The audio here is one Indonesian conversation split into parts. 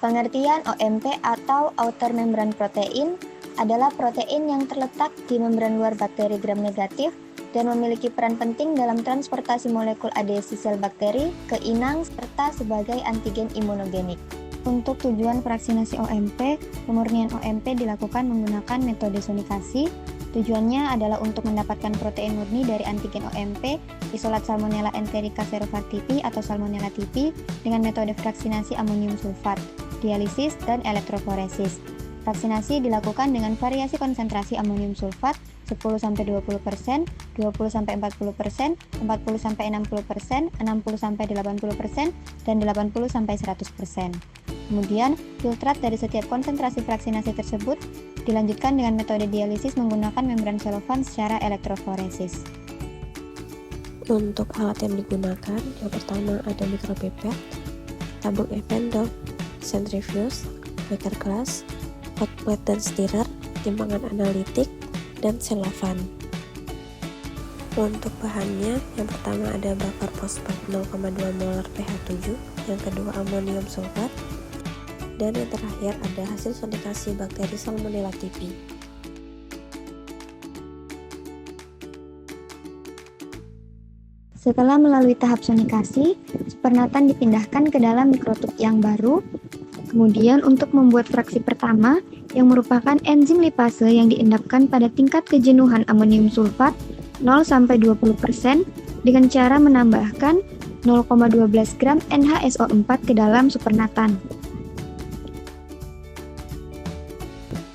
Pengertian OMP atau outer membrane protein adalah protein yang terletak di membran luar bakteri gram negatif dan memiliki peran penting dalam transportasi molekul adhesi sel bakteri ke inang serta sebagai antigen imunogenik. Untuk tujuan vaksinasi OMP, pemurnian OMP dilakukan menggunakan metode sonikasi. Tujuannya adalah untuk mendapatkan protein murni dari antigen OMP, isolat Salmonella enterica serotypi atau Salmonella typhi dengan metode vaksinasi amonium sulfat, dialisis, dan elektroforesis. Vaksinasi dilakukan dengan variasi konsentrasi amonium sulfat 10-20%, 20-40%, 40-60%, 60-80%, dan 80-100%. Kemudian, filtrat dari setiap konsentrasi vaksinasi tersebut dilanjutkan dengan metode dialisis menggunakan membran selofan secara elektroforesis. Untuk alat yang digunakan, yang pertama ada mikropipet, tabung Eppendorf, centrifuge, beker glass, hot plate dan stirrer, timbangan analitik, dan selofan. Untuk bahannya, yang pertama ada bakar fosfat 0,2 molar pH 7, yang kedua amonium sulfat, dan yang terakhir ada hasil sonikasi bakteri Salmonella typhi. Setelah melalui tahap sonikasi, supernatan dipindahkan ke dalam mikrotub yang baru. Kemudian untuk membuat fraksi pertama, yang merupakan enzim lipase yang diendapkan pada tingkat kejenuhan amonium sulfat 0-20% dengan cara menambahkan 0,12 gram NHSO4 ke dalam supernatan.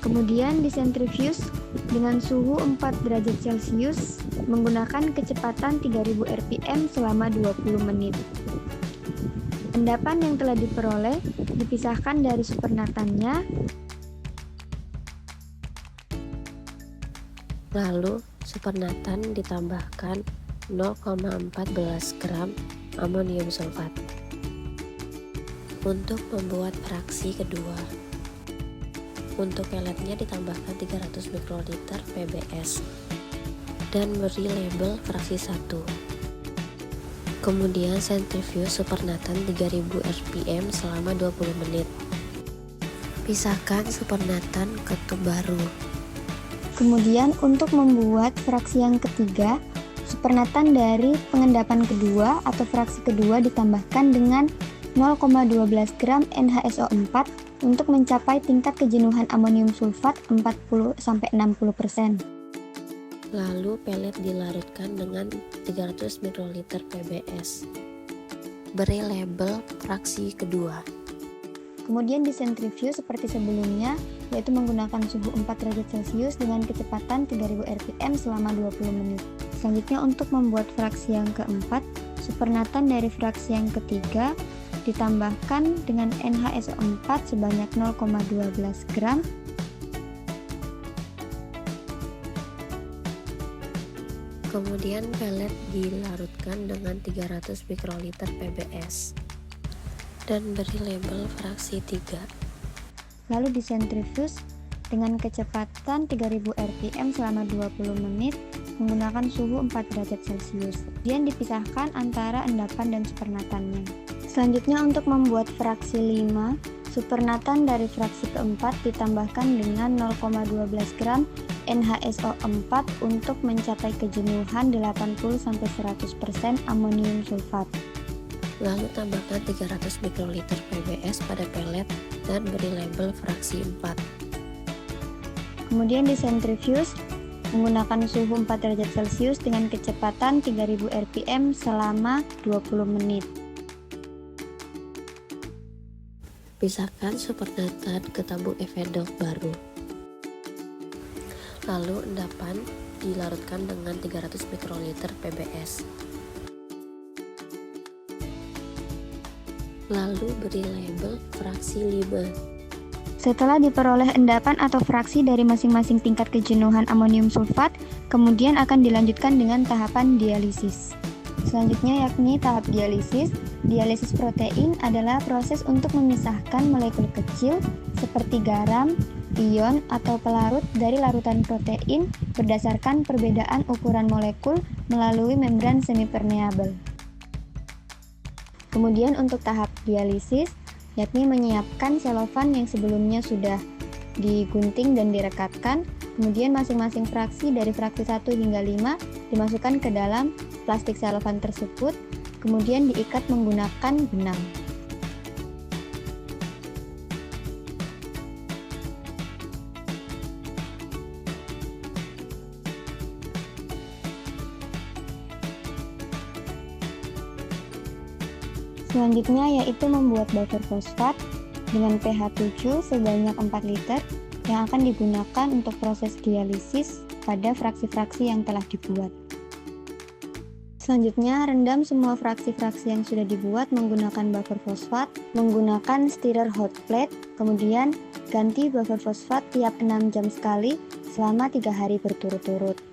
Kemudian disentrifuge dengan suhu 4 derajat Celcius menggunakan kecepatan 3000 rpm selama 20 menit. Endapan yang telah diperoleh dipisahkan dari supernatannya. Lalu, supernatan ditambahkan 0,14 gram amonium sulfat. Untuk membuat fraksi kedua, untuk peletnya ditambahkan 300 mikroliter PBS dan beri label fraksi 1. Kemudian sentrifuge supernatan 3000 rpm selama 20 menit. Pisahkan supernatan ke tub baru. Kemudian untuk membuat fraksi yang ketiga, supernatan dari pengendapan kedua atau fraksi kedua ditambahkan dengan 0,12 gram NHSO4 untuk mencapai tingkat kejenuhan amonium sulfat 40-60%. Lalu pelet dilarutkan dengan 300 ml PBS. Beri label fraksi kedua. Kemudian disentrifuge seperti sebelumnya, yaitu menggunakan suhu 4 derajat Celcius dengan kecepatan 3000 rpm selama 20 menit. Selanjutnya untuk membuat fraksi yang keempat, supernatan dari fraksi yang ketiga ditambahkan dengan NHSO4 sebanyak 0,12 gram. Kemudian pelet dilarutkan dengan 300 mikroliter PBS dan beri label fraksi 3. Lalu disentrifuge dengan kecepatan 3000 rpm selama 20 menit menggunakan suhu 4 derajat Celcius. Kemudian dipisahkan antara endapan dan supernatannya. Selanjutnya untuk membuat fraksi 5, supernatan dari fraksi keempat ditambahkan dengan 0,12 gram NHSO4 untuk mencapai kejenuhan 80-100% amonium sulfat. Lalu tambahkan 300 mikroliter PBS pada pelet dan beri label fraksi 4. Kemudian disentrifuge menggunakan suhu 4 derajat Celcius dengan kecepatan 3000 rpm selama 20 menit. Pisahkan supernatan ke tabung Eppendorf baru. Lalu endapan dilarutkan dengan 300 mikroliter PBS. Lalu beri label fraksi 5. Setelah diperoleh endapan atau fraksi dari masing-masing tingkat kejenuhan amonium sulfat, kemudian akan dilanjutkan dengan tahapan dialisis. Selanjutnya yakni tahap dialisis. Dialisis protein adalah proses untuk memisahkan molekul kecil seperti garam, ion, atau pelarut dari larutan protein berdasarkan perbedaan ukuran molekul melalui membran semipermeabel. Kemudian untuk tahap dialisis, yakni menyiapkan selofan yang sebelumnya sudah digunting dan direkatkan. Kemudian masing-masing fraksi dari fraksi 1 hingga 5 dimasukkan ke dalam plastik selofan tersebut, kemudian diikat menggunakan benang. Selanjutnya yaitu membuat buffer fosfat dengan pH 7 sebanyak 4 liter yang akan digunakan untuk proses dialisis pada fraksi-fraksi yang telah dibuat. Selanjutnya, rendam semua fraksi-fraksi yang sudah dibuat menggunakan buffer fosfat, menggunakan stirrer hot plate, kemudian ganti buffer fosfat tiap 6 jam sekali selama 3 hari berturut-turut.